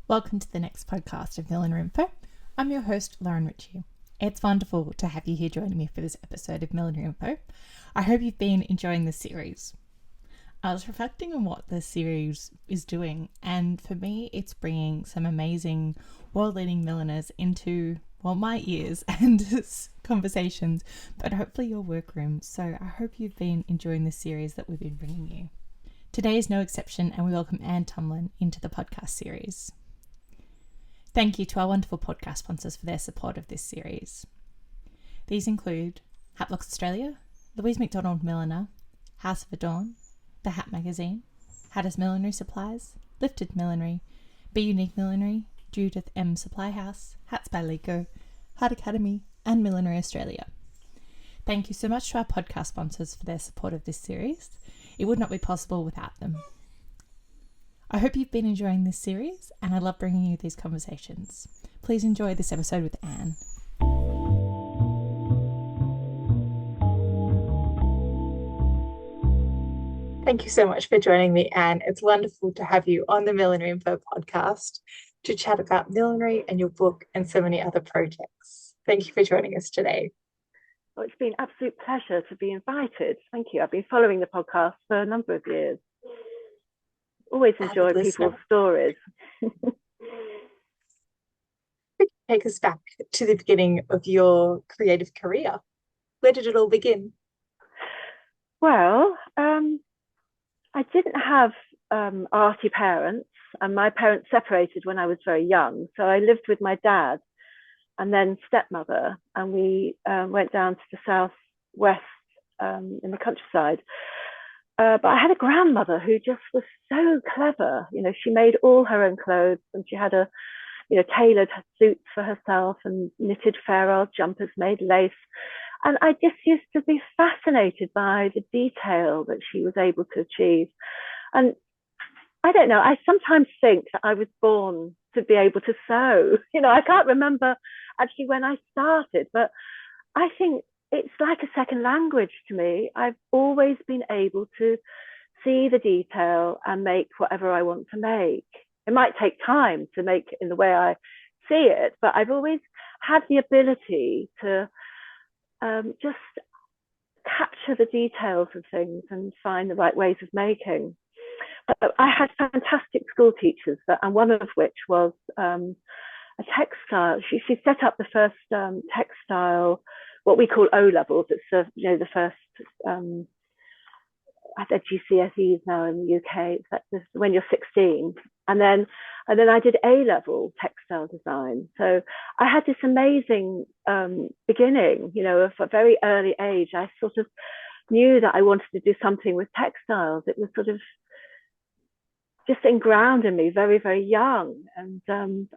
Welcome to the next podcast of Millinery.Info. I'm your host, Lauren Ritchie. It's wonderful to have you here joining me for this episode of Millinery.Info. I hope you've been enjoying the series. I was reflecting on what the series is doing, and for me, it's bringing some amazing world-leading milliners into, well, my ears and conversations, but hopefully your workroom. So I hope you've been enjoying the series that we've been bringing you. Today is no exception, and we welcome Anne-Tomlin into the podcast series. Thank you to our wonderful podcast sponsors for their support of this series. These include Hassocks Australia, Louise McDonald Milliner, House of Adorn, The Hat Magazine, Hatters Millinery Supplies, Lifted Millinery, Be Unique Millinery, Judith M Supply House, Hats by Lico, Hat Academy, and Millinery Australia. Thank you so much to our podcast sponsors for their support of this series. It would not be possible without them. I hope you've been enjoying this series, and I love bringing you these conversations. Please enjoy this episode with Anne. Thank you so much for joining me, Anne. It's wonderful to have you on the Millinery.Info podcast to chat about millinery and your book and so many other projects. Thank you for joining us today. Well, it's been an absolute pleasure to be invited. Thank you. I've been following the podcast for a number of years. Always enjoy people's stories. Take us back to the beginning of your creative career. Where did it all begin? Well, I didn't have arty parents, and my parents separated when I was very young. So I lived with my dad and then stepmother, and we went down to the southwest in the countryside. But I had a grandmother who just was so clever. You know, she made all her own clothes, and she had tailored suits for herself and knitted fair jumpers, made lace. And I just used to be fascinated by the detail that she was able to achieve. And I don't know, I sometimes think that I was born to be able to sew. You know, I can't remember actually when I started, but I think it's like a second language to me. I've always been able to see the detail and make whatever I want to make. It might take time to make it in the way I see it, but I've always had the ability to just capture the details of things and find the right ways of making. I had fantastic school teachers, and one of which was a textile. She set up the first textile, what we call O levels. It's the first I said GCSEs now in the UK. It's when you're 16, and then I did A level textile design. So I had this amazing beginning. You know, of a very early age, I sort of knew that I wanted to do something with textiles. It was sort of just ingrained in me very, very young, and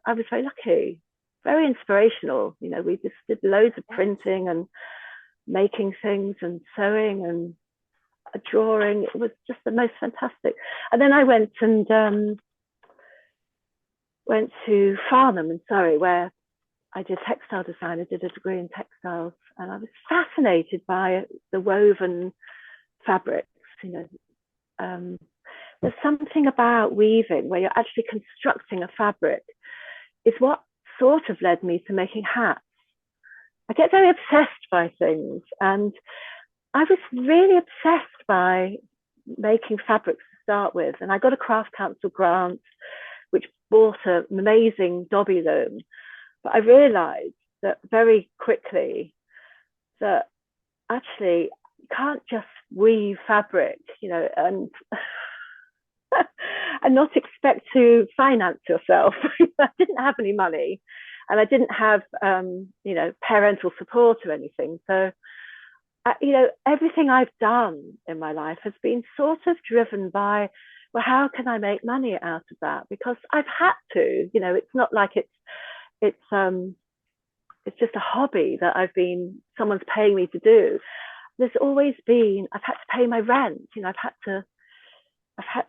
I was very lucky. Very inspirational. You know, we just did loads of printing and making things and sewing and drawing. It was just the most fantastic. And then I went to Farnham in Surrey, where I did textile design. I did a degree in textiles, and I was fascinated by the woven fabrics. You know, there's something about weaving where you're actually constructing a fabric. Is what sort of led me to making hats. I get very obsessed by things, and I was really obsessed by making fabrics to start with. And I got a Craft Council grant, which bought an amazing dobby loom. But I realized that very quickly that actually you can't just weave fabric, you know, and and not expect to finance yourself. I didn't have any money, and I didn't have, parental support or anything. So, everything I've done in my life has been sort of driven by, well, how can I make money out of that? Because I've had to. You know, it's not like it's just a hobby that someone's paying me to do. There's always been, I've had to pay my rent. You know, I've had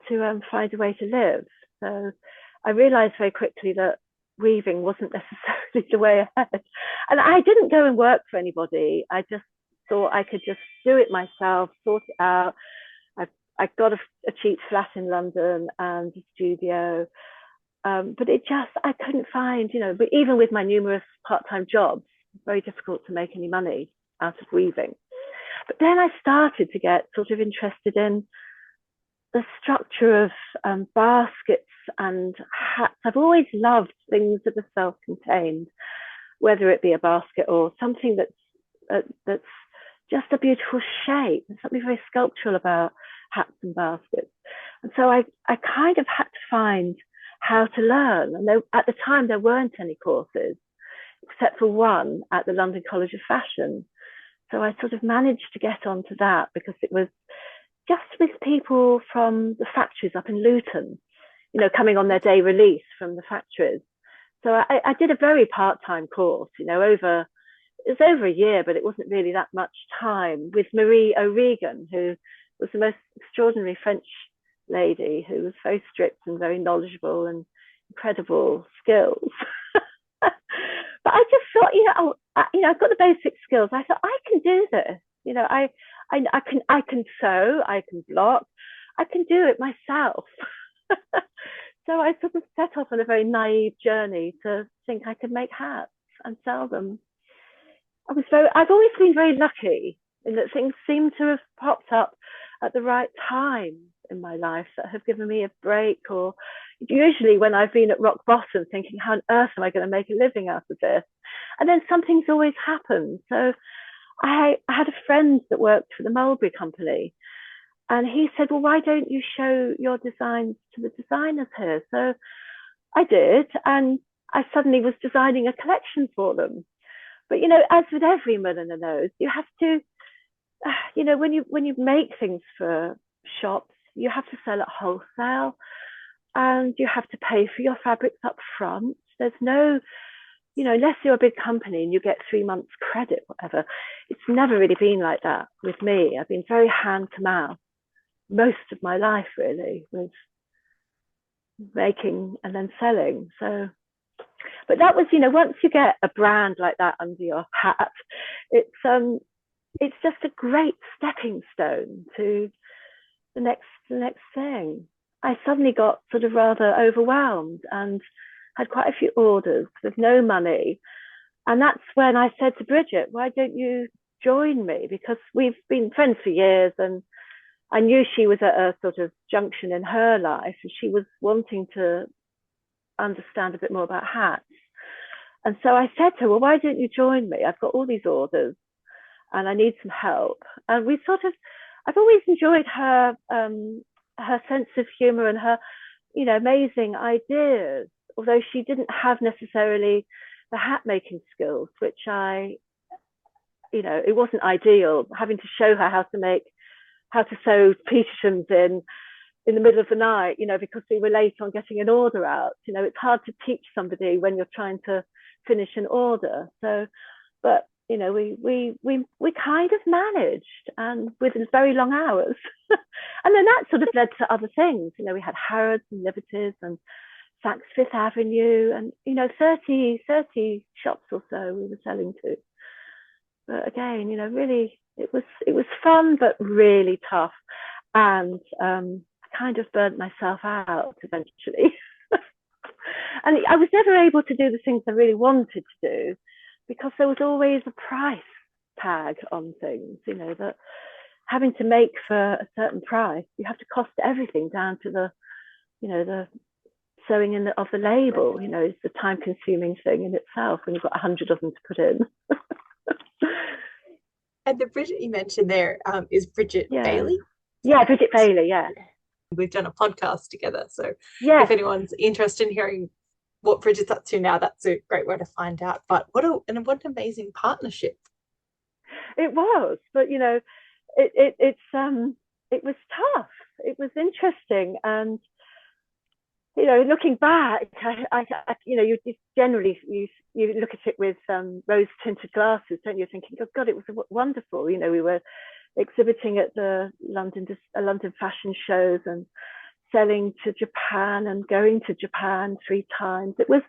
to find a way to live. So I realized very quickly that weaving wasn't necessarily the way ahead. And I didn't go and work for anybody. I just thought I could just do it myself, sort it out. I got a cheap flat in London and a studio. But I couldn't find, but even with my numerous part-time jobs, it's very difficult to make any money out of weaving. But then I started to get sort of interested in the structure of baskets and hats. I've always loved things that are self-contained, whether it be a basket or something that's just a beautiful shape. There's something very sculptural about hats and baskets. And so I kind of had to find how to learn. And at the time, there weren't any courses, except for one at the London College of Fashion. So I sort of managed to get onto that because it was just with people from the factories up in Luton, coming on their day release from the factories. So I did a very part-time course, it was over a year, but it wasn't really that much time, with Marie O'Regan, who was the most extraordinary French lady who was very strict and very knowledgeable and incredible skills. But I just thought, I've got the basic skills. I thought I can do this. I can sew, I can block, I can do it myself. So I sort of set off on a very naive journey to think I could make hats and sell them. I've always been very lucky in that things seem to have popped up at the right time in my life that have given me a break, or usually when I've been at rock bottom thinking, how on earth am I going to make a living out of this? And then something's always happened. So I had a friend that worked for the Mulberry Company, and he said, well, why don't you show your designs to the designers here? So I did, and I suddenly was designing a collection for them. But, as with every milliner knows, you have to, when you make things for shops, you have to sell at wholesale, and you have to pay for your fabrics up front. There's no, unless you're a big company and you get 3 months credit, whatever, it's never really been like that with me. I've been very hand to mouth most of my life, really, with making and then selling. So, but that was, once you get a brand like that under your hat, it's just a great stepping stone to the next thing. I suddenly got sort of rather overwhelmed and had quite a few orders with no money. And that's when I said to Bridget, why don't you join me? Because we've been friends for years, and I knew she was at a sort of junction in her life, and she was wanting to understand a bit more about hats. And so I said to her, well, why don't you join me? I've got all these orders and I need some help. And I've always enjoyed her sense of humor and her, amazing ideas, although she didn't have necessarily the hat making skills, which it wasn't ideal having to show her how to sew Petershams in the middle of the night, because we were late on getting an order out. It's hard to teach somebody when you're trying to finish an order. So, but we kind of managed, and with very long hours. And then that sort of led to other things. We had Harrods and Liberties and Saks Fifth Avenue, and 30 shops or so we were selling to. But again, really, it was fun, but really tough, and I kind of burnt myself out eventually. And I was never able to do the things I really wanted to do because there was always a price tag on things, that having to make for a certain price, you have to cost everything down to the sewing of the label. It's a time consuming thing in itself when you've got 100 of them to put in. And the Bridget you mentioned there is Bridget Bailey. Yeah, Bridget Bailey, yeah. We've done a podcast together. So yes. If anyone's interested in hearing what Bridget's up to now, that's a great way to find out. But what an amazing partnership. It was, but it was tough. It was interesting, and looking back, you just generally you look at it with rose tinted glasses, don't you? Thinking, oh God, it was wonderful. We were exhibiting at the London fashion shows and selling to Japan and going to Japan 3 times. It was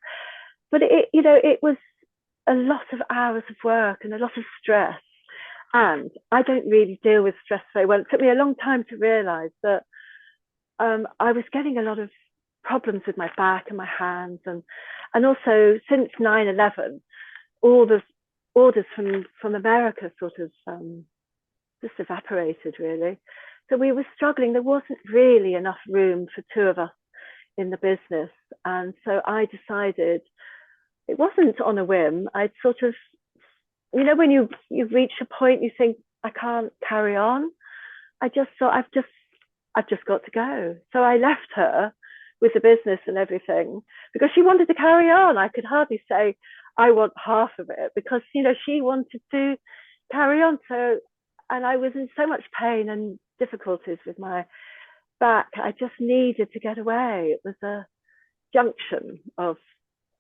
a lot of hours of work and a lot of stress. And I don't really deal with stress very well. It took me a long time to realize that I was getting a lot of problems with my back and my hands, and also since 9/11, all the orders from America sort of just evaporated really. So we were struggling. There wasn't really enough room for two of us in the business, and so I decided, it wasn't on a whim. I'd sort of, when you reach a point you think, I can't carry on. I just thought, I've just got to go. So I left her with the business and everything because she wanted to carry on. I could hardly say I want half of it because she wanted to carry on. So, and I was in so much pain and difficulties with my back. I just needed to get away. It was a junction of,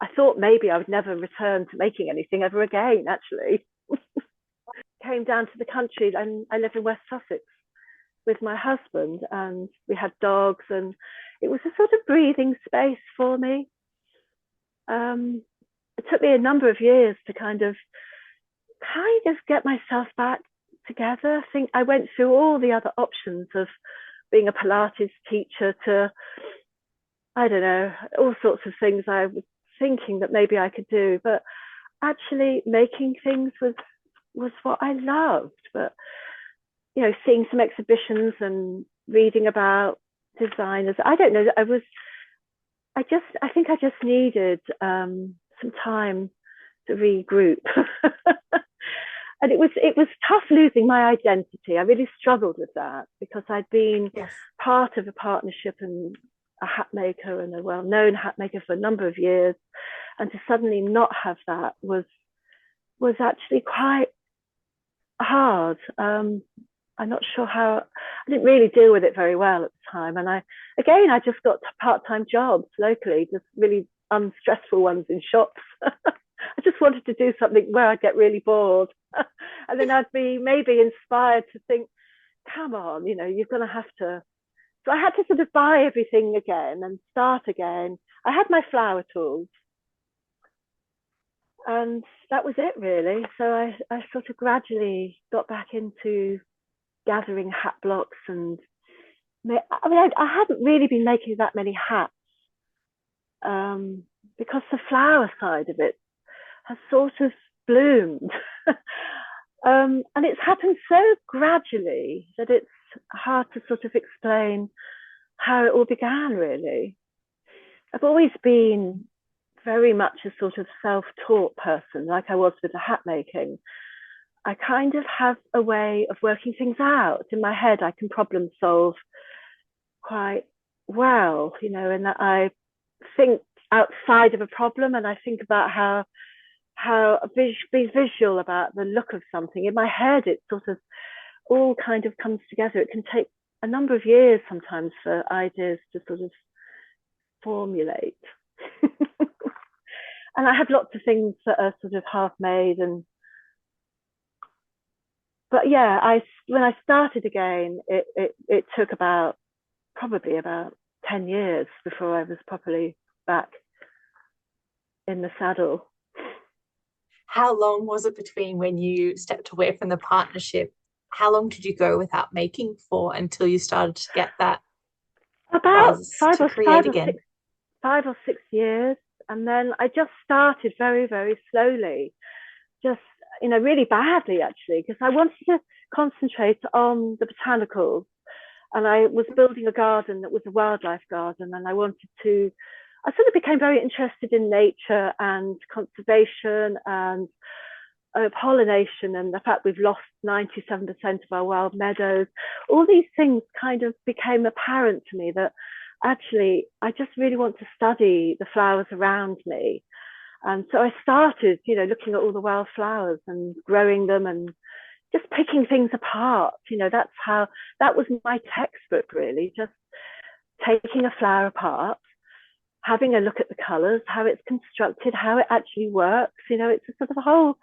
I thought maybe I would never return to making anything ever again, actually. Came down to the country, and I live in West Sussex with my husband, and we had dogs, and it was a sort of breathing space for me. It took me a number of years to kind of get myself back together. I think I went through all the other options of being a Pilates teacher to, I don't know, all sorts of things I was thinking that maybe I could do, but actually making things was what I loved. But seeing some exhibitions and reading about designers, I don't know, I think I just needed some time to regroup. And it was tough losing my identity. I really struggled with that because I'd been part of a partnership and a hat maker and a well-known hat maker for a number of years, and to suddenly not have that was actually quite hard. I'm not sure how. I didn't really deal with it very well at the time, and I just got part-time jobs locally, just really unstressful ones in shops. I just wanted to do something where I'd get really bored, and then I'd be maybe inspired to think, come on, you're going to have to. So I had to sort of buy everything again and start again. I had my flower tools, and that was it really. So I sort of gradually got back into gathering hat blocks, and I hadn't really been making that many hats because the flower side of it has sort of bloomed. And it's happened so gradually that it's hard to sort of explain how it all began really. I've always been very much a sort of self-taught person, like I was with the hat making. I kind of have a way of working things out in my head. I can problem solve quite well, and that I think outside of a problem, and I think about how be visual about the look of something. In my head, it sort of all kind of comes together. It can take a number of years sometimes for ideas to sort of formulate. And I have lots of things that are sort of half made, but yeah, when I started again, it took probably about 10 years before I was properly back in the saddle. How long was it between when you stepped away from the partnership? How long did you go without making for until you started to get that about buzz to create again? 5 or 6 years. And then I just started very, very slowly, just, really badly actually, because I wanted to concentrate on the botanicals. And I was building a garden that was a wildlife garden, and I sort of became very interested in nature and conservation and pollination, and the fact we've lost 97% of our wild meadows. All these things kind of became apparent to me that actually I just really want to study the flowers around me. And so I started, looking at all the wild flowers and growing them and just picking things apart. That was my textbook really, just taking a flower apart, having a look at the colors, how it's constructed, how it actually works. It's a sort of a whole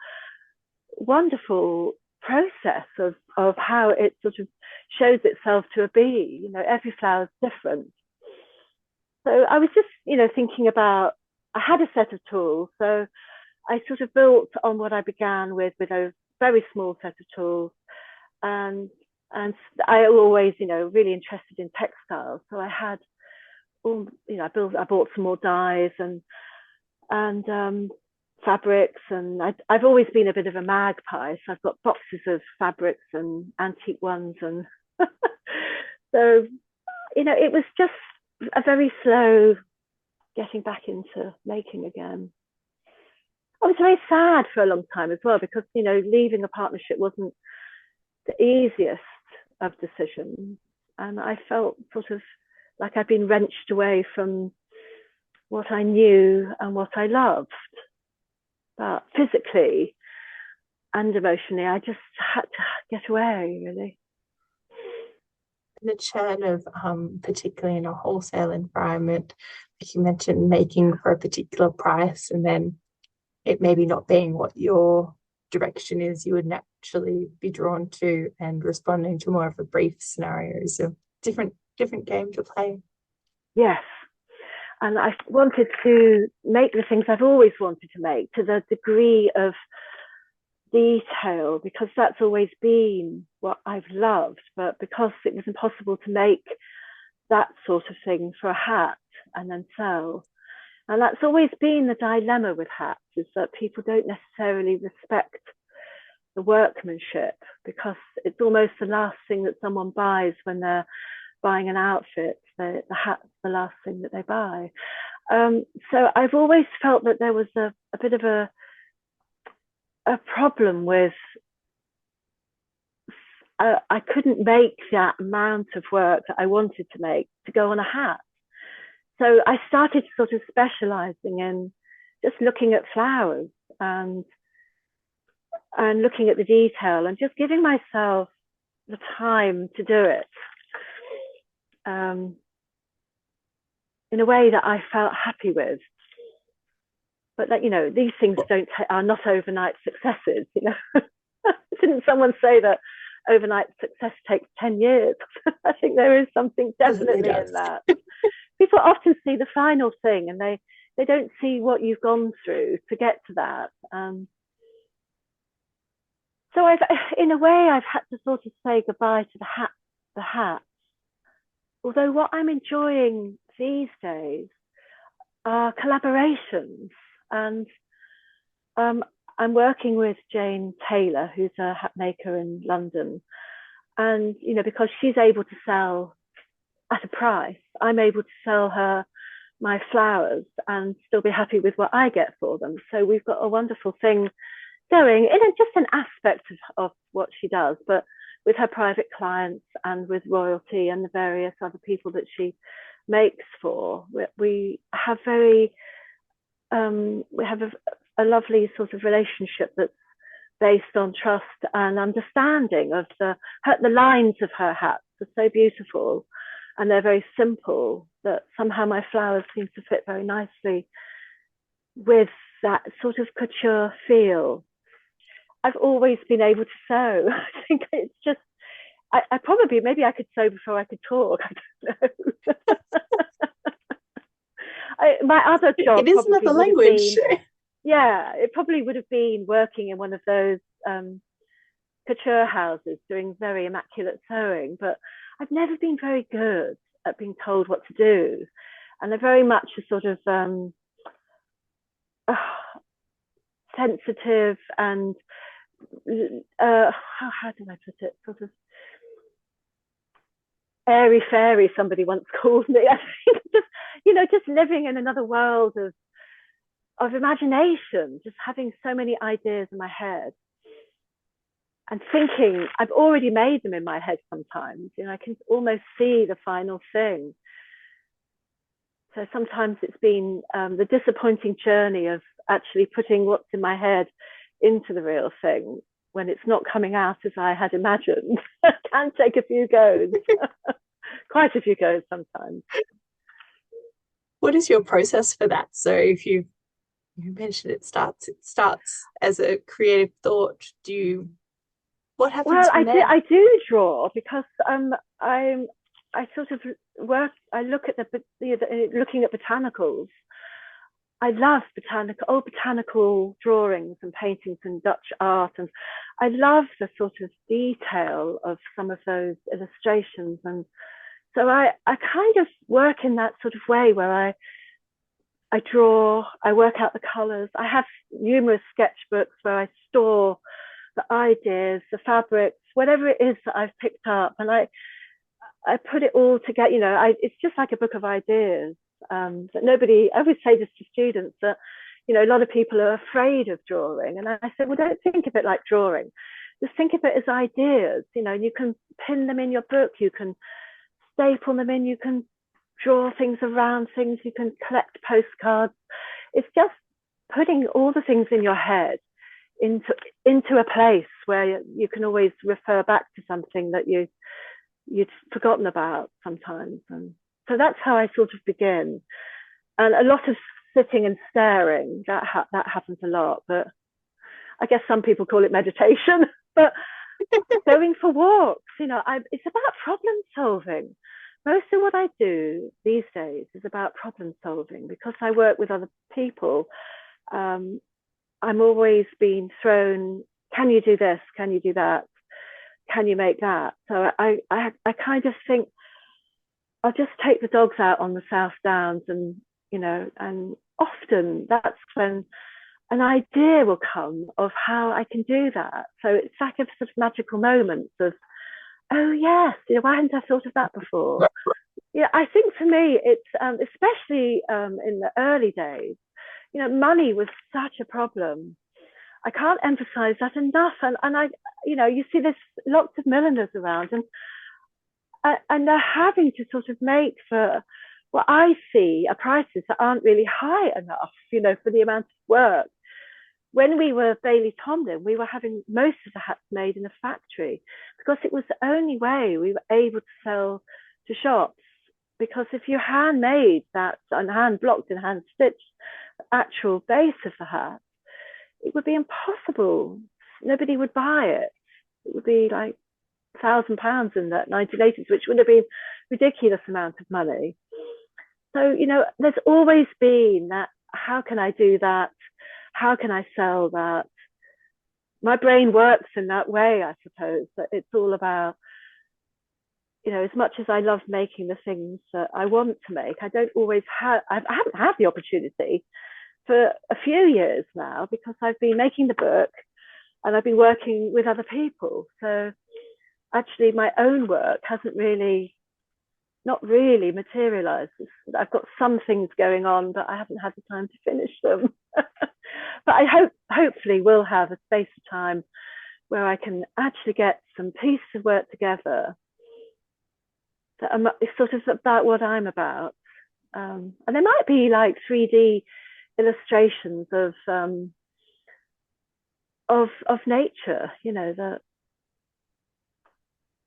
wonderful process of how it sort of shows itself to a bee. Every flower is different. So I was just, thinking about, I had a set of tools. So I sort of built on what I began with a very small set of tools. And I always, really interested in textiles. So I had I bought some more dyes and fabrics, and I've always been a bit of a magpie, so I've got boxes of fabrics and antique ones, and so it was just a very slow getting back into making again. I was very sad for a long time as well, because leaving a partnership wasn't the easiest of decisions, and I felt sort of like I'd been wrenched away from what I knew and what I loved. But physically and emotionally, I just had to get away, really. The churn of, particularly in a wholesale environment, like you mentioned, making for a particular price and then it maybe not being what your direction is, you would naturally be drawn to, and responding to more of a brief scenario is a different game to play. Yes. And I wanted to make the things I've always wanted to make, to the degree of detail, because that's always been what I've loved. But because it was impossible to make that sort of thing for a hat and then sell, and that's always been the dilemma with hats, is that people don't necessarily respect the workmanship, because it's almost the last thing that someone buys when they're buying an outfit. The hat's the last thing that they buy. So I've always felt that there was a bit of a problem with, I couldn't make that amount of work that I wanted to make to go on a hat. So I started sort of specializing in just looking at flowers and looking at the detail and just giving myself the time to do it. In a way that I felt happy with, but that these things are not overnight successes. Didn't someone say that overnight success takes 10 years? I think there is something definitely in that. People often see the final thing, and they don't see what you've gone through to get to that. So I've had to sort of say goodbye to the hats. Although what I'm enjoying these days are collaborations, and I'm working with Jane Taylor, who's a hat maker in London, and because she's able to sell at a price, I'm able to sell her my flowers and still be happy with what I get for them. So we've got a wonderful thing going in just an aspect of what she does, but with her private clients and with royalty and the various other people that she makes for. We have a lovely sort of relationship that's based on trust and understanding of the lines of her hats are so beautiful, and they're very simple, that somehow my flowers seem to fit very nicely with that sort of couture feel. I've always been able to sew. I think it's just, I probably, maybe I could sew before I could talk. I don't know. My other job, it is another language. It probably would have been working in one of those couture houses doing very immaculate sewing, but I've never been very good at being told what to do, and I'm very much a sort of sensitive and how do I put it, sort of airy fairy, somebody once called me. I think just living in another world of imagination, just having so many ideas in my head and thinking I've already made them in my head sometimes. I can almost see the final thing. So sometimes it's been the disappointing journey of actually putting what's in my head into the real thing when it's not coming out as I had imagined. Can take a few goes, quite a few goes sometimes. What is your process for that? So if you mentioned it starts as a creative thought, what happens? Well, I do draw, because I sort of work. I look at looking at botanicals. I love botanical drawings and paintings and Dutch art, and I love the sort of detail of some of those illustrations. And So I kind of work in that sort of way where I draw, I work out the colors. I have numerous sketchbooks where I store the ideas, the fabrics, whatever it is that I've picked up, and I put it all together. You know, it's just like a book of ideas. That nobody, I always say this to students that, you know, a lot of people are afraid of drawing, and I said, well, don't think of it like drawing. Just think of it as ideas. You know, you can pin them in your book, you can staple them in, you can draw things around things, you can collect postcards. It's just putting all the things in your head into a place where you can always refer back to something that you'd forgotten about sometimes. And so that's how I sort of begin. And a lot of sitting and staring, that happens a lot, but I guess some people call it meditation. But going for walks, you know, it's about problem solving. Most of what I do these days is about problem solving because I work with other people. I'm always being thrown, can you do this? Can you do that? Can you make that? So I kind of think I'll just take the dogs out on the South Downs, and, you know, and often that's when an idea will come of how I can do that. So it's like a sort of magical moment of, oh yes, you know, why hadn't I thought of that before? Yeah, I think for me, it's especially in the early days, you know, money was such a problem. I can't emphasize that enough. And I, you know, you see there's lots of milliners around, and they're having to sort of make for what I see are prices that aren't really high enough, you know, for the amount of work. When we were Bailey Tomlin, we were having most of the hats made in a factory because it was the only way we were able to sell to shops. Because if you handmade that and hand blocked and hand stitched the actual base of the hat, it would be impossible. Nobody would buy it. It would be like £1,000 in the 1980s, which would have been a ridiculous amount of money. So, you know, there's always been that, how can I do that? How can I sell that? My brain works in that way, I suppose, that it's all about, you know, as much as I love making the things that I want to make, I don't always have, I haven't had the opportunity for a few years now because I've been making the book and I've been working with other people. So actually my own work hasn't really, not really materialized. I've got some things going on, but I haven't had the time to finish them. But I hopefully will have a space of time where I can actually get some pieces of work together that are sort of about what I'm about. And there might be like 3D illustrations of nature, you know, that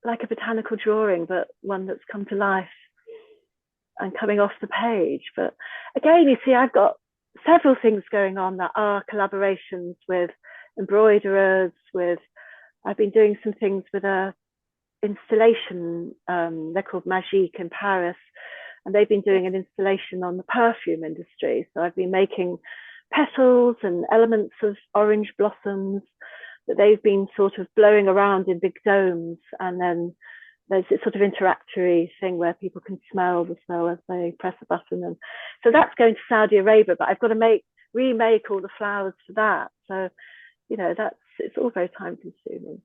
like a botanical drawing, but one that's come to life and coming off the page. But again, you see, I've got several things going on that are collaborations with embroiderers, I've been doing some things with a installation, they're called Magique in Paris, and they've been doing an installation on the perfume industry. So I've been making petals and elements of orange blossoms that they've been sort of blowing around in big domes, and then there's this sort of interactory thing where people can smell the smell as they press a button. And so that's going to Saudi Arabia, but I've got to remake all the flowers for that. So, you know, it's all very time consuming.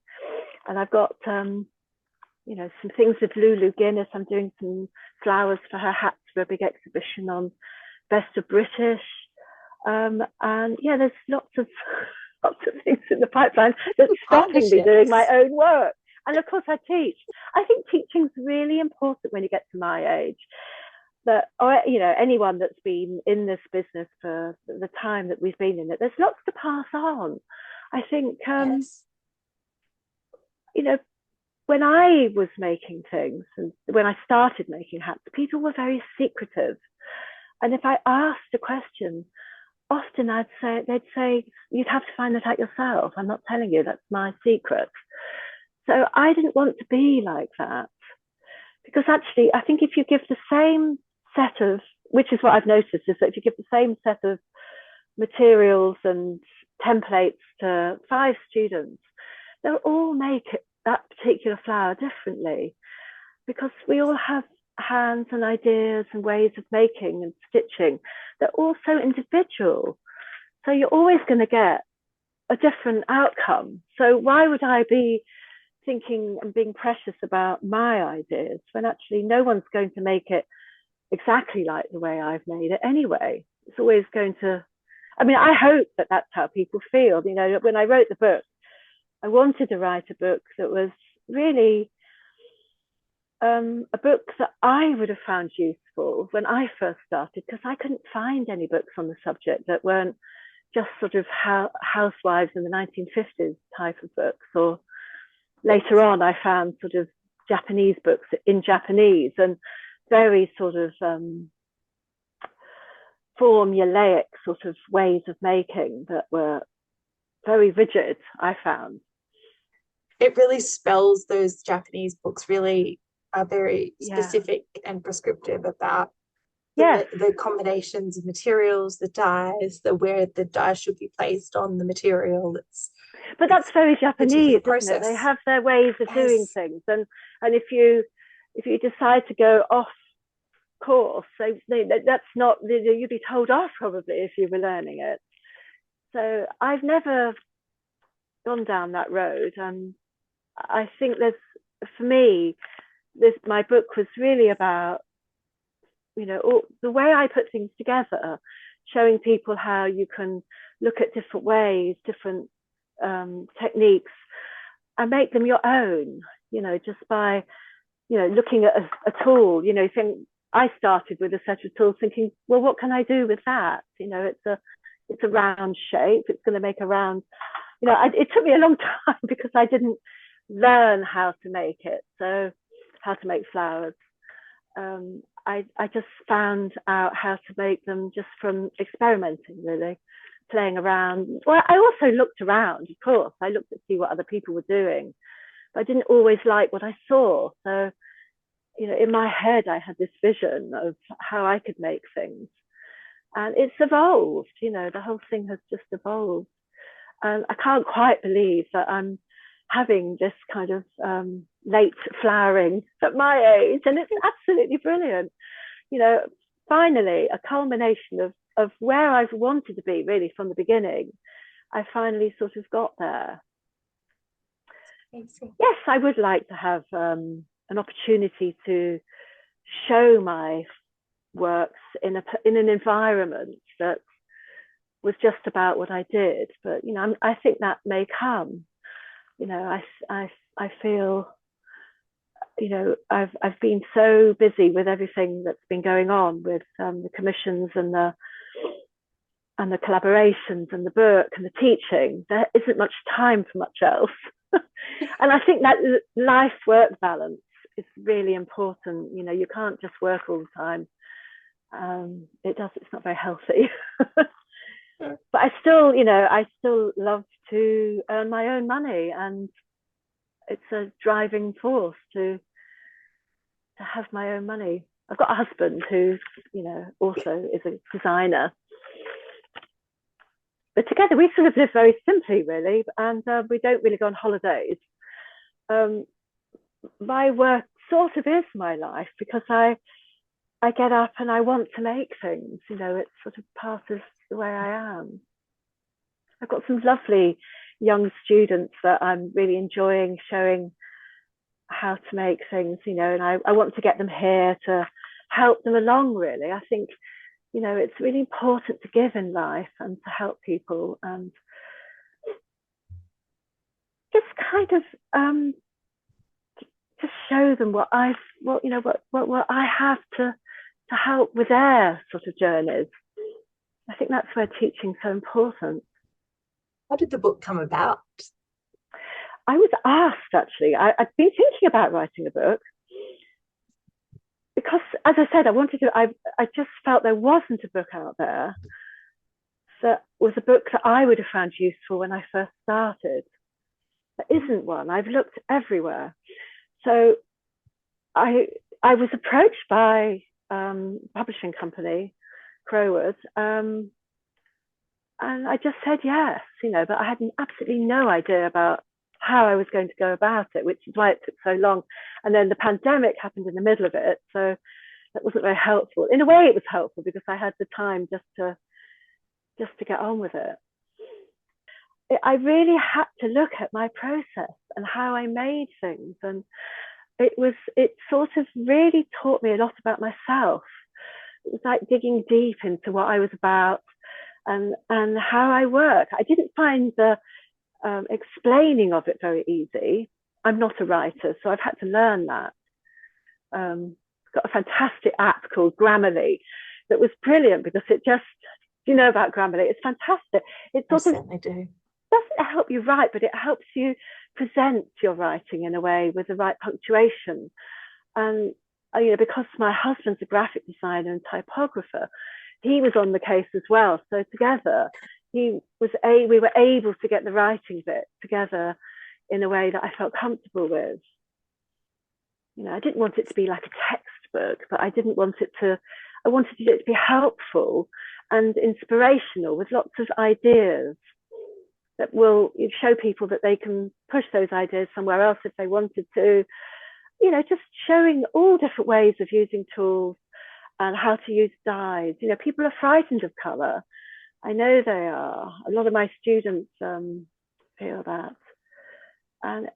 And I've got, you know, some things with Lulu Guinness. I'm doing some flowers for her hats for a big exhibition on Best of British. And yeah, there's lots of things in the pipeline that's stopping me doing my own work. And of course I teach. I think teaching's really important when you get to my age. That, or, you know, anyone that's been in this business for the time that we've been in it, there's lots to pass on. I think, Yes. you know, when I was making things and when I started making hats, people were very secretive. And if I asked a question, often they'd say, you'd have to find that out yourself. I'm not telling you, that's my secret. So I didn't want to be like that, because actually I think if you give the same set of, which is what I've noticed, is that if you give the same set of materials and templates to 5 students, they'll all make that particular flower differently, because we all have hands and ideas and ways of making and stitching, they're all so individual. So you're always going to get a different outcome. So why would I be thinking and being precious about my ideas when actually no one's going to make it exactly like the way I've made it anyway? It's always going to, I mean, I hope that that's how people feel. You know, when I wrote the book, I wanted to write a book that was really a book that I would have found useful when I first started, because I couldn't find any books on the subject that weren't just sort of housewives in the 1950s type of books. Or later on, I found sort of Japanese books in Japanese and very sort of formulaic sort of ways of making that were very rigid, I found. It really spells, those Japanese books really are very specific and prescriptive about the combinations of materials, the dyes, where the dye should be placed on the material. But that's very Japanese, isn't it? They have their ways of doing things, and if you decide to go off course, that's not, you'd be told off probably if you were learning it. So I've never gone down that road, and I think for me, my book was really about, you know, the way I put things together, showing people how you can look at different ways, different techniques, and make them your own, you know, just by, you know, looking at a tool. You know, I started with a set of tools thinking, well, what can I do with that? You know, it's a round shape, it's going to make a round, you know, it took me a long time because I didn't learn how to make it. So how to make flowers. I just found out how to make them just from experimenting, really, playing around. Well, I also looked around, of course. I looked to see what other people were doing, but I didn't always like what I saw. So, you know, in my head, I had this vision of how I could make things. And it's evolved, you know, the whole thing has just evolved. And I can't quite believe that I'm having this kind of late flowering at my age, and it's absolutely brilliant. You know, finally a culmination of where I've wanted to be really from the beginning. I finally sort of got there. Yes, I would like to have an opportunity to show my works in an environment that was just about what I did, but you know, I think that may come. You know, I feel, you know, I've been so busy with everything that's been going on with the commissions and the collaborations and the book and the teaching. There isn't much time for much else. And I think that life-work balance is really important. You know, you can't just work all the time. It's not very healthy. But I still love to earn my own money, and it's a driving force to have my own money. I've got a husband who, you know, also is a designer. But together we sort of live very simply, really, and we don't really go on holidays. My work sort of is my life, because I get up and I want to make things. You know, it's sort of part of the way I am. I've got some lovely young students that I'm really enjoying showing how to make things, you know, and I want to get them here to help them along, really. I think, you know, it's really important to give in life and to help people, and just kind of just show them what I have to help with their sort of journeys. I think that's where teaching's so important. How did the book come about? I was asked, actually. I'd been thinking about writing a book because, as I said, I just felt there wasn't a book out there that was a book that I would have found useful when I first started. There isn't one. I've looked everywhere. So I was approached by publishing company, Crowwood, and I just said yes, you know, but I had absolutely no idea about how I was going to go about it, which is why it took so long. And then the pandemic happened in the middle of it, so that wasn't very helpful. In a way, it was helpful because I had the time just to get on with it. I really had to look at my process and how I made things, and it sort of really taught me a lot about myself. It was like digging deep into what I was about and how I work. I didn't find the explaining of it very easy. I'm not a writer, so I've had to learn that. Got a fantastic app called Grammarly that was brilliant because it just, you know about Grammarly, it's fantastic. It sort of certainly do. Doesn't help you write, but it helps you present your writing in a way with the right punctuation. And because my husband's a graphic designer and typographer, he was on the case as well. So together, we were able to get the writing bit together in a way that I felt comfortable with. I didn't want it to be like a textbook, but I wanted it to be helpful and inspirational with lots of ideas that will show people that they can push those ideas somewhere else if they wanted to. Just showing all different ways of using tools and how to use dyes. People are frightened of colour. I know they are. A lot of my students feel that. And,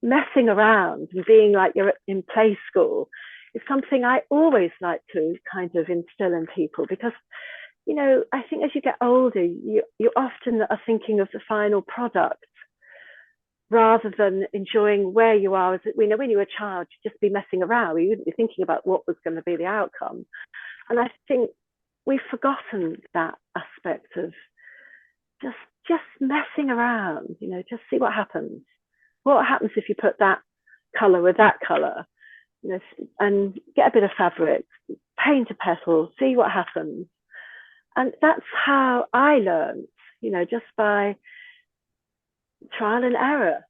messing around and being like you're in play school is something I always like to kind of instill in people because I think as you get older, you often are thinking of the final product rather than enjoying where you are. When you were a child, you'd just be messing around. You wouldn't be thinking about what was going to be the outcome. And I think we've forgotten that aspect of just messing around, just see what happens. What happens if you put that color with that color, and get a bit of fabric, paint a petal, see what happens. And that's how I learned, just by trial and error.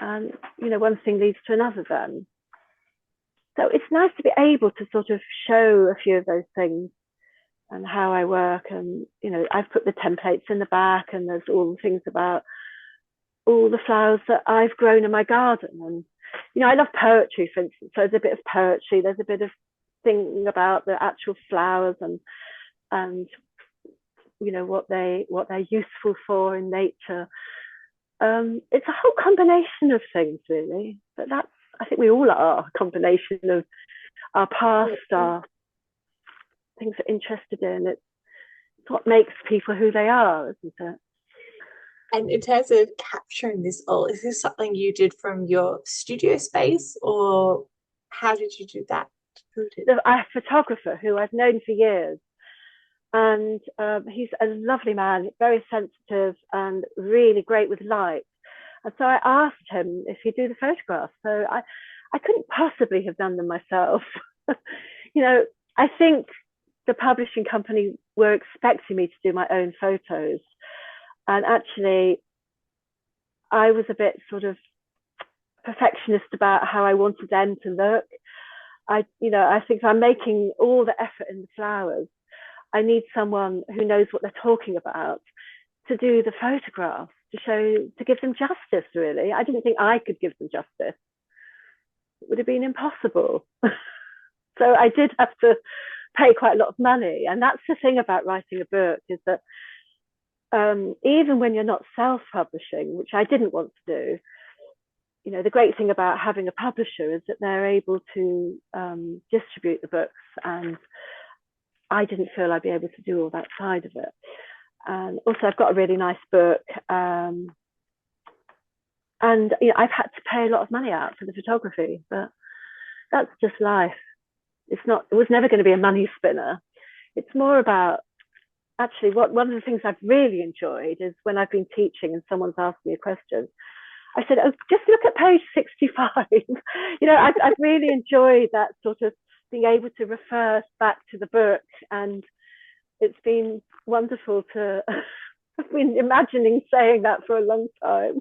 And, one thing leads to another then. So it's nice to be able to sort of show a few of those things and how I work. And, I've put the templates in the back and there's all the things about all the flowers that I've grown in my garden. And, I love poetry, for instance. So there's a bit of poetry, there's a bit of thinking about the actual flowers and what they're useful for in nature. It's a whole combination of things, really. But I think we all are a combination of our past, our things we're interested in. It's what makes people who they are, isn't it? And in terms of capturing this all, is this something you did from your studio space, or how did you do that? A photographer who I've known for years. And he's a lovely man, very sensitive and really great with light. And so I asked him if he'd do the photographs. So I couldn't possibly have done them myself. I think the publishing company were expecting me to do my own photos. And actually, I was a bit sort of perfectionist about how I wanted them to look. I think if I'm making all the effort in the flowers, I need someone who knows what they're talking about to do the photographs, to give them justice, really. I didn't think I could give them justice. It would have been impossible. So I did have to pay quite a lot of money. And that's the thing about writing a book, is that even when you're not self-publishing, which I didn't want to do, the great thing about having a publisher is that they're able to distribute the books, and I didn't feel I'd be able to do all that side of it. And also I've got a really nice book, and I've had to pay a lot of money out for the photography, but that's just life. It was never going to be a money spinner. It's more about, actually, one of the things I've really enjoyed is when I've been teaching and someone's asked me a question, I said, oh, just look at page 65. I've really enjoyed that sort of being able to refer back to the book, and it's been wonderful to I've been imagining saying that for a long time.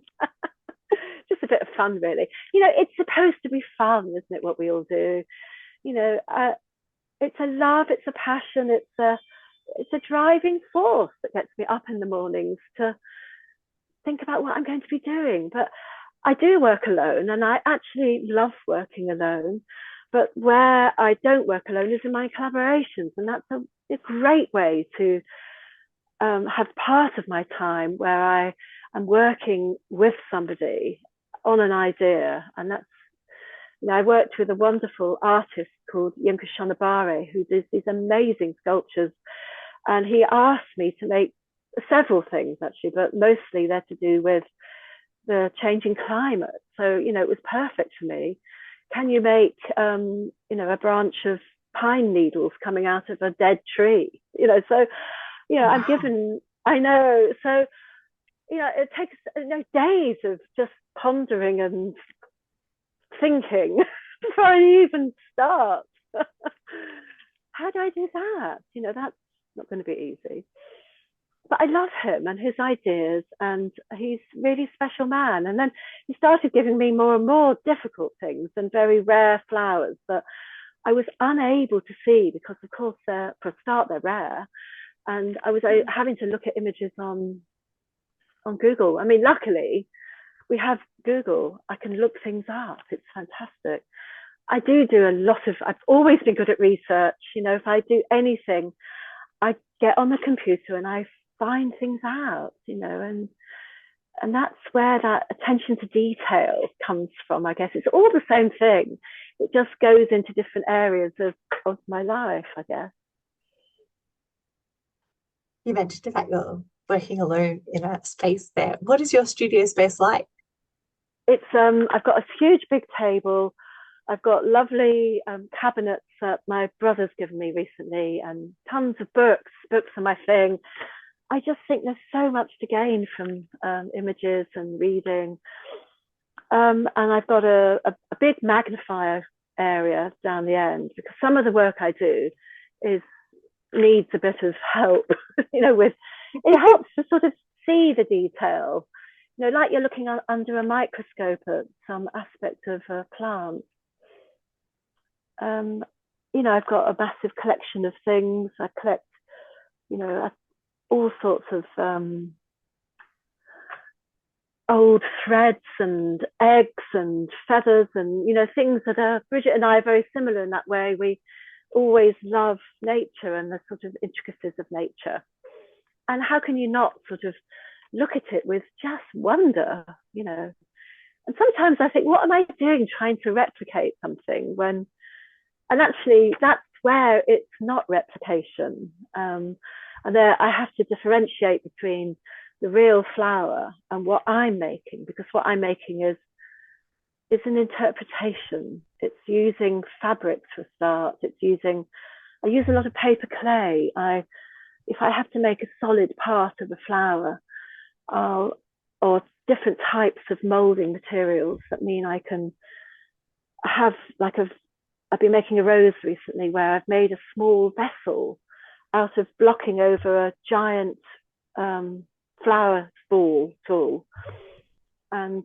Just a bit of fun, really. It's supposed to be fun, isn't it, what we all do? It's a love, it's a passion, it's a driving force that gets me up in the mornings to think about what I'm going to be doing. But I do work alone, and I actually love working alone. But where I don't work alone is in my collaborations, and that's a great way to have part of my time where I am working with somebody on an idea. And that's, I worked with a wonderful artist called Yinka Shonabare, who does these amazing sculptures. And he asked me to make several things, actually, but mostly they're to do with the changing climate. So, it was perfect for me. Can you make, a branch of pine needles coming out of a dead tree? So, Wow. I'm given, I know. So, it takes days of just pondering and thinking before I even start. How do I do that? That's not going to be easy. But I love him and his ideas, and he's a really special man. And then he started giving me more and more difficult things and very rare flowers that I was unable to see because, of course, for a start, they're rare. And I was having to look at images on Google. I mean, luckily, we have Google. I can look things up. It's fantastic. I do a lot of, I've always been good at research. If I do anything, I get on the computer and I find things out, and that's where that attention to detail comes from. I guess it's all the same thing. It just goes into different areas of my life, I guess. You mentioned the fact you're working alone in a space there. What is your studio space like? It's I've got a huge big table. I've got lovely cabinets that my brother's given me recently, and tons of books. Books are my thing. I just think there's so much to gain from images and reading. And I've got a big magnifier area down the end, because some of the work I do needs a bit of help, with it helps to sort of see the detail, like you're looking under a microscope at some aspect of a plant. I've got a massive collection of things. I collect, all sorts of old threads and eggs and feathers and, things that are, Bridget and I are very similar in that way. We always love nature and the sort of intricacies of nature. And how can you not sort of look at it with just wonder, And sometimes I think, what am I doing trying to replicate something and actually that's where it's not replication. And there I have to differentiate between the real flower and what I'm making, because what I'm making is an interpretation. It's using fabric for a start. I use a lot of paper clay. If I have to make a solid part of a flower, or different types of molding materials that mean I can have I've been making a rose recently where I've made a small vessel out of blocking over a giant flower ball tool, and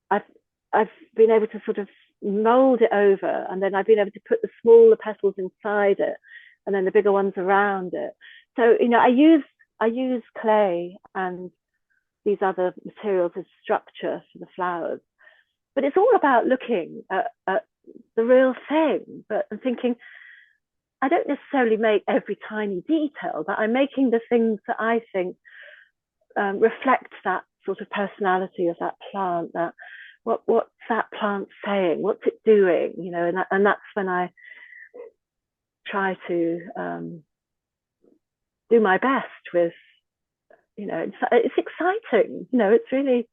I've been able to sort of mold it over, and then I've been able to put the smaller petals inside it, and then the bigger ones around it. So I use clay and these other materials as structure for the flowers, but it's all about looking at the real thing, but I'm thinking, I don't necessarily make every tiny detail, but I'm making the things that I think reflect that sort of personality of that plant, that what's that plant saying, what's it doing, and that's when I try to do my best with, it's exciting, it's really,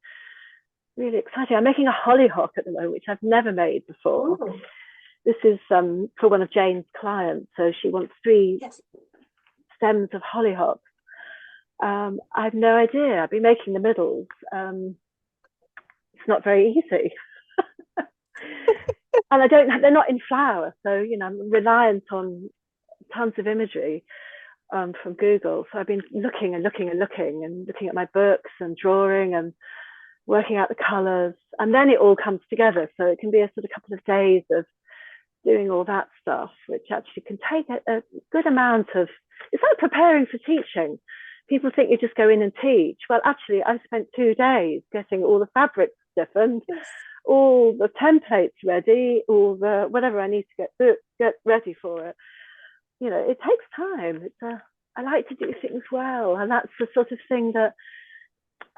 really exciting. I'm making a hollyhock at the moment, which I've never made before. Ooh. This is for one of Jane's clients, so she wants 3 stems of hollyhock. I have no idea. I've been making the middles. It's not very easy. And they're not in flower, so I'm reliant on tons of imagery from Google. So I've been looking and looking and looking and looking at my books and drawing and working out the colors, and then it all comes together. So it can be a sort of couple of days of doing all that stuff, which actually can take a good amount of, it's like preparing for teaching, people think you just go in and teach. Well, actually, I spent 2 days getting all the fabrics stiffened, all the templates ready, all the whatever I need to get ready for it. You know, it takes time. I like to do things well, and that's the sort of thing that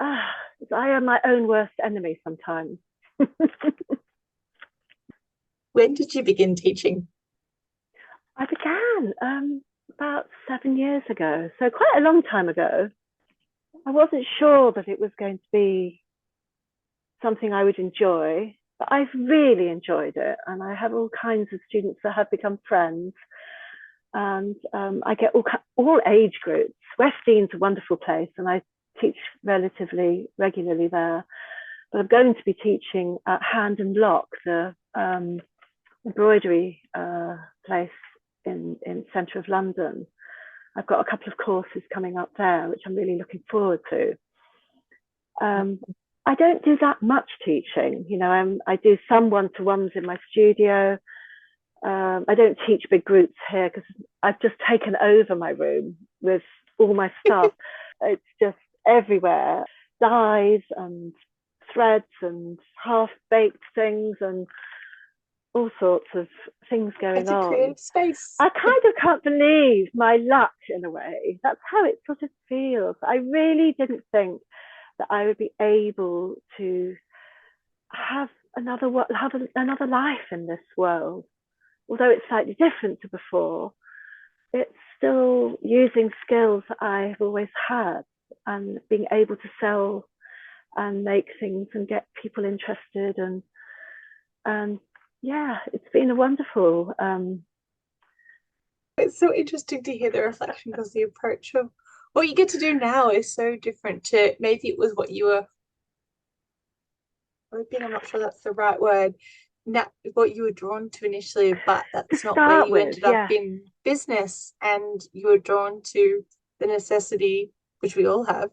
I am my own worst enemy sometimes. When did you begin teaching? I began about 7 years ago, so quite a long time ago. I wasn't sure that it was going to be something I would enjoy, but I've really enjoyed it, and I have all kinds of students that have become friends, and I get all age groups. West Dean's a wonderful place, and I teach relatively regularly there. But I'm going to be teaching at Hand and Lock, the embroidery place in centre of London. I've got a couple of courses coming up there, which I'm really looking forward to. I don't do that much teaching. You know, I do some one-to-ones in my studio. I don't teach big groups here because I've just taken over my room with all my stuff. It's just everywhere, dyes and threads and half-baked things and all sorts of things going on. It's a creative space. I kind of can't believe my luck in a way. That's how it sort of feels. I really didn't think that I would be able to have another life in this world. Although it's slightly different to before, it's still using skills that I've always had and being able to sell and make things and get people interested, and yeah, it's been a wonderful. It's so interesting to hear the reflection, because the approach of what you get to do now is so different to maybe it was what you were hoping. I'm not sure that's the right word. Not what you were drawn to initially, but that's not where you ended up in business, and you were drawn to the necessity, which we all have,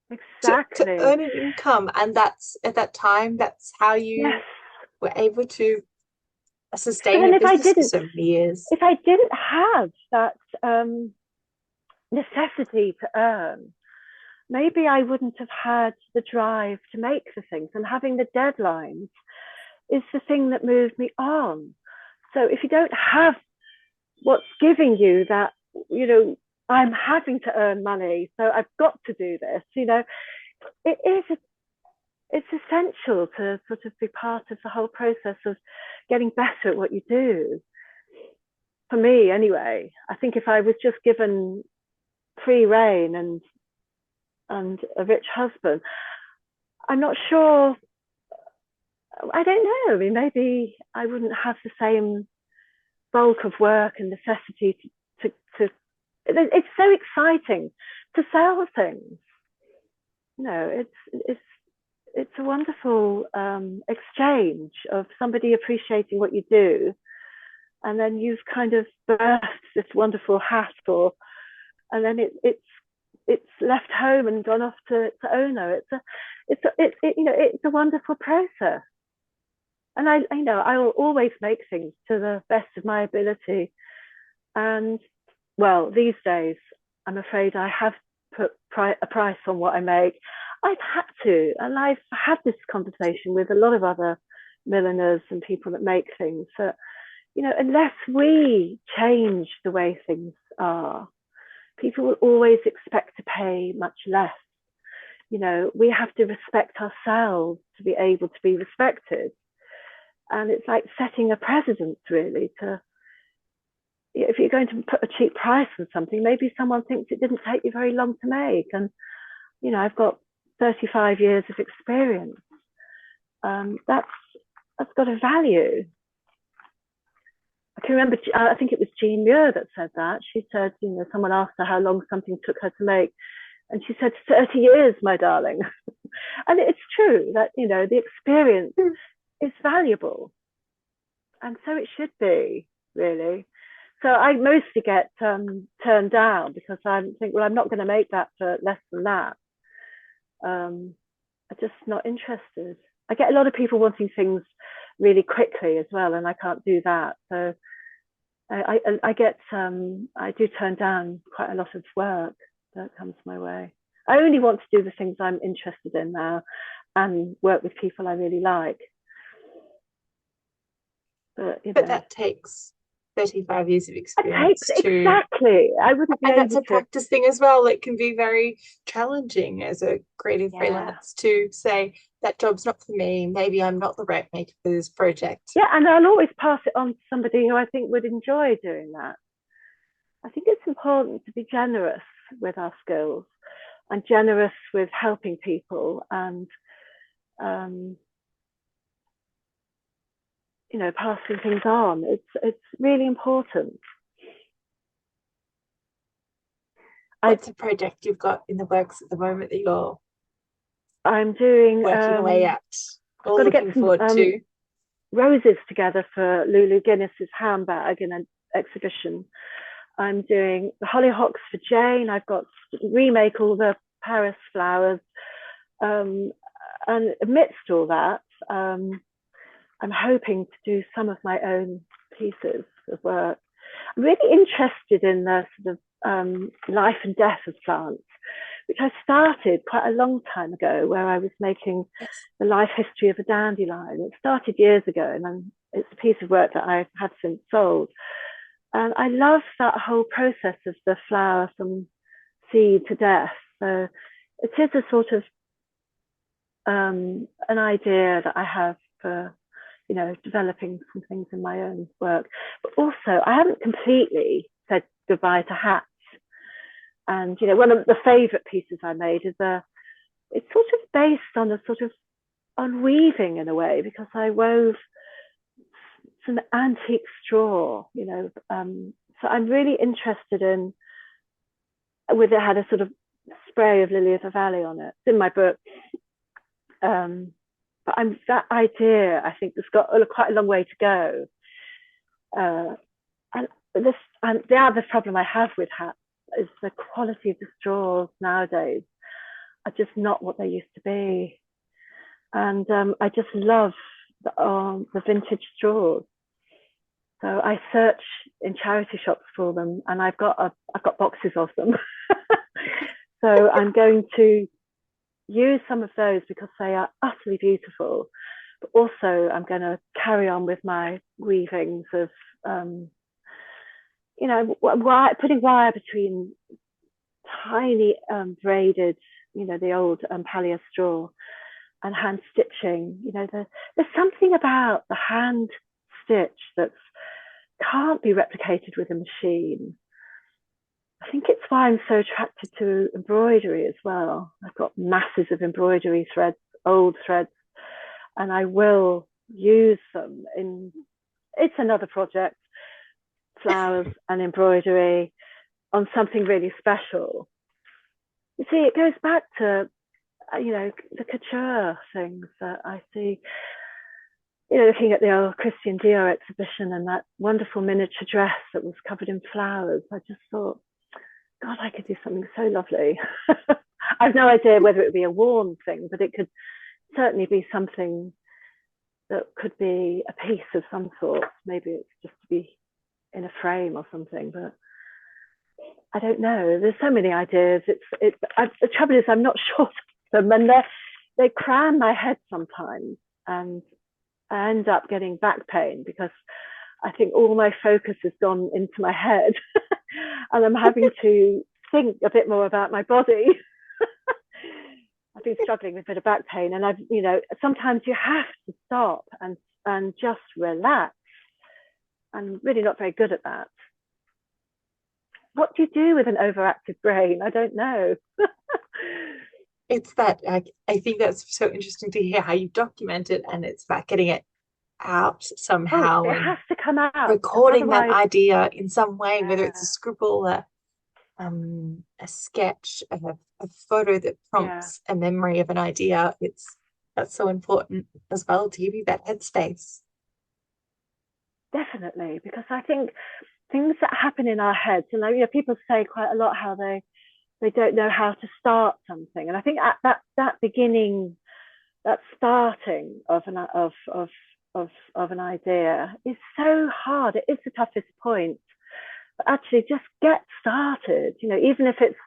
exactly, to earn an income. And that's at that time, that's how you were able to sustain a business for so many years. If I didn't have that necessity to earn, maybe I wouldn't have had the drive to make the things, and having the deadlines is the thing that moved me on. So if you don't have what's giving you that, you know, I'm having to earn money, so I've got to do this, you know, it's essential to sort of be part of the whole process of getting better at what you do. For me, anyway, I think if I was just given free rein and a rich husband, I'm not sure. I don't know. I mean, maybe I wouldn't have the same bulk of work and necessity to it's so exciting to sell things. You know, it's a wonderful exchange of somebody appreciating what you do, and then you've kind of birthed this wonderful hat, and then it's left home and gone off to owner. It's a wonderful process. And I will always make things to the best of my ability. And well, these days, I'm afraid I have put a price on what I make. I've had to, and I've had this conversation with a lot of other milliners and people that make things, that, you know, unless we change the way things are, people will always expect to pay much less. You know, we have to respect ourselves to be able to be respected. And it's like setting a precedent, really, if you're going to put a cheap price on something, maybe someone thinks it didn't take you very long to make. And, you know, I've got 35 years of experience. That's got a value. I can remember, I think it was Jean Muir that said that. She said, you know, someone asked her how long something took her to make, and she said, 30 years, my darling. And it's true that, you know, the experience is valuable. And so it should be, really. So I mostly get turned down because I think, well, I'm not going to make that for less than that. I'm just not interested. I get a lot of people wanting things really quickly as well, and I can't do that. So I do turn down quite a lot of work. that comes my way. I only want to do the things I'm interested in now and work with people I really like. But that takes 35 years of experience exactly. I wouldn't be and able that's a practice thing as well. It can be very challenging as a creative freelance to say that job's not for me. Maybe I'm not the right mate for this project. Yeah, and I'll always pass it on to somebody who I think would enjoy doing that. I think it's important to be generous with our skills and generous with helping people and passing things on. It's really important. What's a project you've got in the works at the moment that I'm doing working away at or got to looking get some, forward to? Roses together for Lulu Guinness's handbag in an exhibition. I'm doing the hollyhocks for Jane. I've got to remake all the Paris flowers. And amidst all that, I'm hoping to do some of my own pieces of work. I'm really interested in the sort of life and death of plants, which I started quite a long time ago, where I was making the life history of a dandelion. It started years ago, and it's a piece of work that I've had since sold. And I love that whole process of the flower from seed to death. So it is a sort of an idea that I have for, developing some things in my own work. But also, I haven't completely said goodbye to hats. And, one of the favorite pieces I made is it's sort of based on on weaving in a way, because I wove some antique straw, so I'm really interested in, it had a sort of spray of lily of the valley on it. It's in my book. But that idea, I think, has got quite a long way to go. And the other problem I have with hats is the quality of the straws nowadays are just not what they used to be. And I just love the vintage straws. So I search in charity shops for them, and I've got boxes of them. So I'm going to use some of those because they are utterly beautiful. But also, I'm going to carry on with my weavings of, putting wire between tiny braided, the old pallier straw, and hand stitching. There's something about the hand stitch that can't be replicated with a machine. I think it's why I'm so attracted to embroidery as well. I've got masses of embroidery threads, old threads, and I will use them it's another project, flowers and embroidery on something really special. You see, it goes back to, the couture things that I see, looking at the old Christian Dior exhibition and that wonderful miniature dress that was covered in flowers. I just thought, God, I could do something so lovely. I've no idea whether it would be a worn thing, but it could certainly be something that could be a piece of some sort. Maybe it's just to be in a frame or something, but I don't know. There's so many ideas. The trouble is I'm not sure of them, and they cram my head sometimes, and I end up getting back pain because I think all my focus has gone into my head and I'm having to think a bit more about my body. I've been struggling with a bit of back pain, and sometimes you have to stop and just relax. I'm really not very good at that. What do you do with an overactive brain? I don't know. It's that I think that's so interesting to hear how you document it, and it's about getting it out somehow. It has to come out. Recording that idea in some way, whether it's a scribble, a sketch, a photo that prompts a memory of an idea. That's so important as well, to give you that headspace. Definitely, because I think things that happen in our heads, and people say quite a lot how they don't know how to start something, and I think that beginning, that starting of an idea is so hard. It is the toughest point, but actually just get started. Even if it's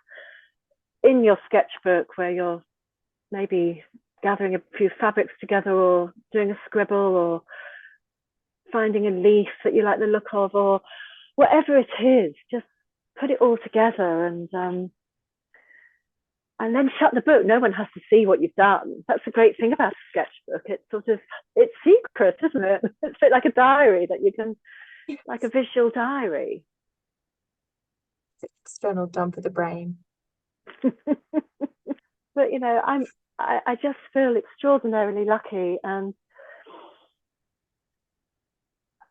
in your sketchbook where you're maybe gathering a few fabrics together or doing a scribble or finding a leaf that you like the look of, or whatever it is, just put it all together and then shut the book. No one has to see what you've done. That's the great thing about a sketchbook. It's secret, isn't it? It's a bit like a diary that you can, like a visual diary. External dump of the brain. But I just feel extraordinarily lucky, and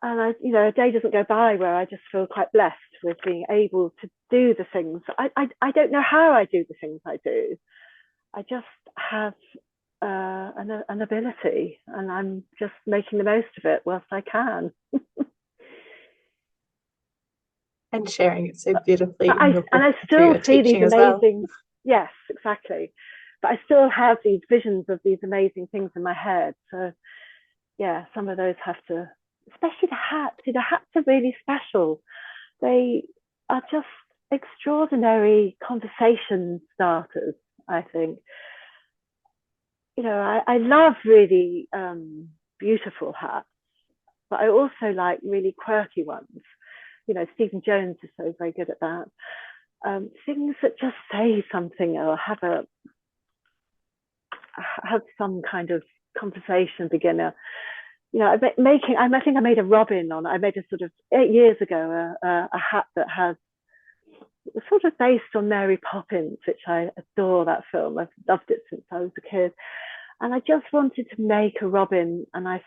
a day doesn't go by where I just feel quite blessed with being able to do the things. I don't know how I do the things I do. I just have an ability, and I'm just making the most of it whilst I can. And sharing it so beautifully. And I still see these amazing, yes, exactly. But I still have these visions of these amazing things in my head. So yeah, some of those have to, especially the hats. The hats are really special. They are just extraordinary conversation starters, I think. I love really beautiful hats, but I also like really quirky ones. Stephen Jones is so very good at that. Things that just say something or have some kind of conversation beginner. I think I made a robin on. I made a sort of 8 years ago a hat that has sort of based on Mary Poppins, which I adore that film. I've loved it since I was a kid, and I just wanted to make a robin, and I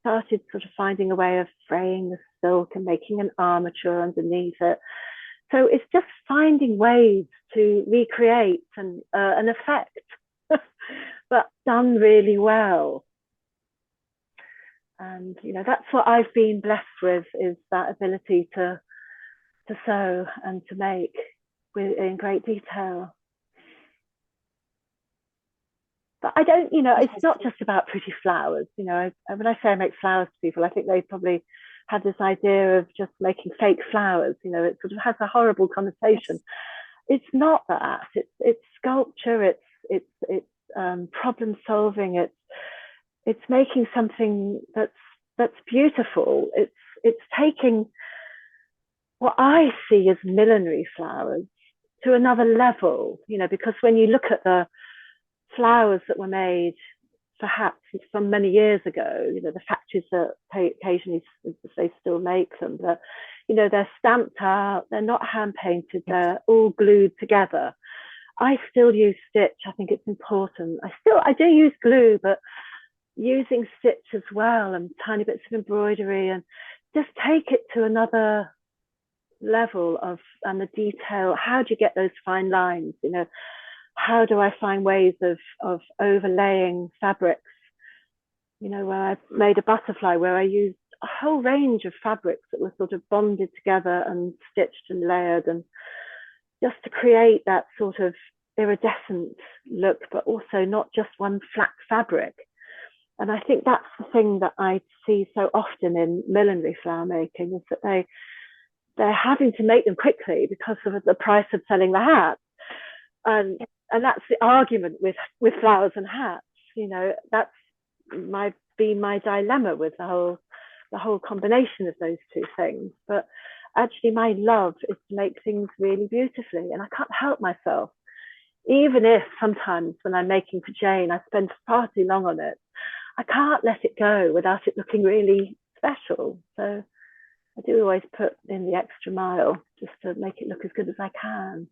started sort of finding a way of fraying the silk and making an armature underneath it. So it's just finding ways to recreate an effect, but done really well. And that's what I've been blessed with, is that ability to sew and to make in great detail. But I don't, it's not just about pretty flowers. When I say I make flowers to people, I think they probably had this idea of just making fake flowers. It sort of has a horrible connotation. It's not that. It's sculpture. It's problem solving. It's making something that's beautiful. It's taking what I see as millinery flowers to another level. Because when you look at the flowers that were made for hats from many years ago, the factories that occasionally they still make them, but they're stamped out, they're not hand painted, they're all glued together. I still use stitch. I think it's important. I do use glue, but using stitch as well, and tiny bits of embroidery, and just take it to another level and the detail. How do you get those fine lines? How do I find ways of overlaying fabrics? Where I made a butterfly where I used a whole range of fabrics that were sort of bonded together and stitched and layered, and just to create that sort of iridescent look, but also not just one flat fabric. And I think that's the thing that I see so often in millinery flower making, is that they're having to make them quickly because of the price of selling the hats. And that's the argument with flowers and hats. That's my dilemma with the whole combination of those two things. But actually my love is to make things really beautifully, and I can't help myself. Even if sometimes when I'm making for Jane, I spend far too long on it, I can't let it go without it looking really special. So I do always put in the extra mile just to make it look as good as I can.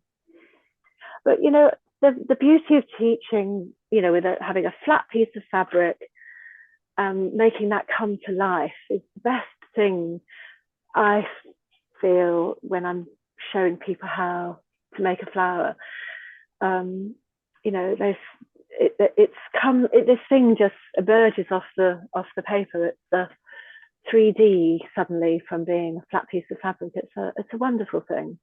But the beauty of teaching, with having a flat piece of fabric, making that come to life is the best thing I feel when I'm showing people how to make a flower. This thing just emerges off the paper. It's the 3D suddenly from being a flat piece of fabric. It's a wonderful thing.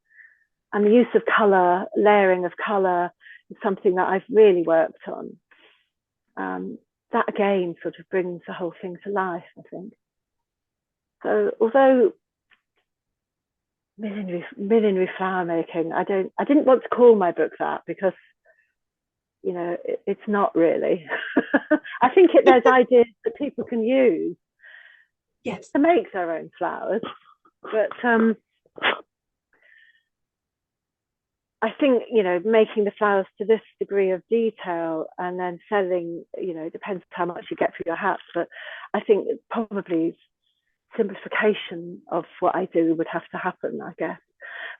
And the use of colour, layering of colour, is something that I've really worked on. That again sort of brings the whole thing to life, I think. So although millinery flower making, I didn't want to call my book that, because it's not really. I think there's ideas that people can use Yes. to make their own flowers, but I think, making the flowers to this degree of detail and then selling, it depends how much you get for your hats, but I think probably simplification of what I do would have to happen, I guess.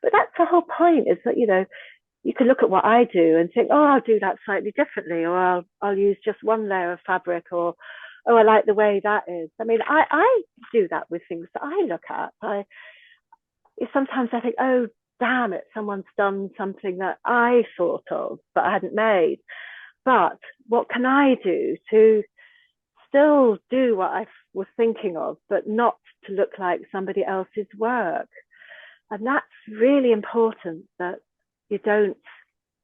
But that's the whole point, is that, you could look at what I do and think, oh, I'll do that slightly differently, or I'll use just one layer of fabric, or, oh, I like the way that is. I mean, I do that with things that I look at. Sometimes I think, oh, damn it, someone's done something that I thought of, but I hadn't made. But what can I do to still do what I was thinking of, but not to look like somebody else's work? And that's really important, that you don't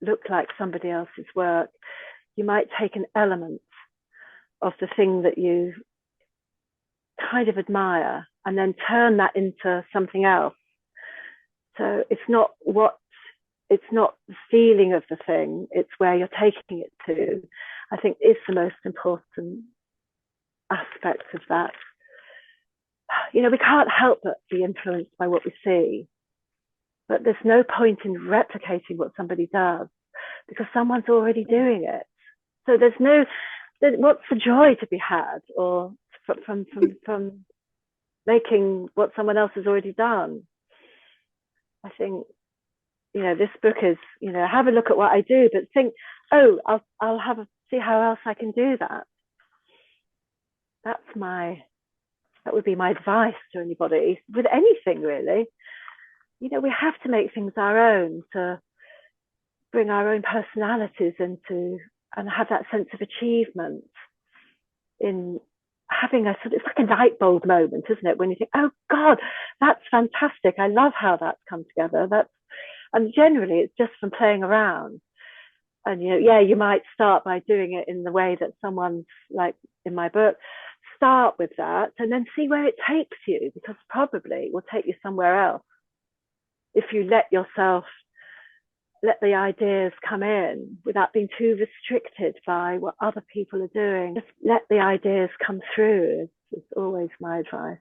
look like somebody else's work. You might take an element of the thing that you kind of admire and then turn that into something else. So it's not the feeling of the thing, it's where you're taking it to, I think, is the most important aspect of that. We can't help but be influenced by what we see, but there's no point in replicating what somebody does, because someone's already doing it. So what's the joy to be had, or from making what someone else has already done? I think, this book is, have a look at what I do, but think, oh, I'll see how else I can do that. That would be my advice to anybody with anything, really. We have to make things our own, to bring our own personalities into, and have that sense of achievement in having it's like a light bulb moment, isn't it? When you think, oh God, that's fantastic. I love how that's come together. And generally it's just from playing around. And, you might start by doing it in the way that someone's, like in my book, start with that and then see where it takes you, because probably it will take you somewhere else. If you let the ideas come in without being too restricted by what other people are doing. Just let the ideas come through is always my advice.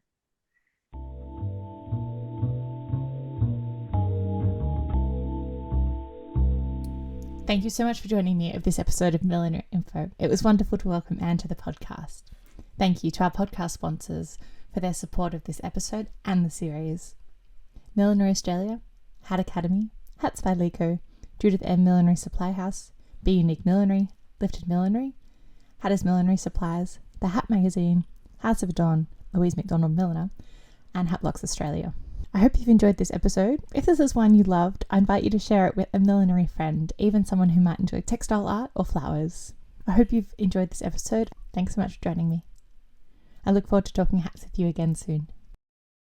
Thank you so much for joining me of this episode of Millinery.Info. It was wonderful to welcome Anne to the podcast. Thank you to our podcast sponsors for their support of this episode and the series: Millinery Australia, Hat Academy, Hats by Lico, Judith M. Millinery Supply House, Be Unique Millinery, Lifted Millinery, Hatters Millinery Supplies, The Hat Magazine, House of Don, Louise McDonald Milliner, and Hatblocks Australia. I hope you've enjoyed this episode. If this is one you loved, I invite you to share it with a millinery friend, even someone who might enjoy textile art or flowers. I hope you've enjoyed this episode. Thanks so much for joining me. I look forward to talking hats with you again soon.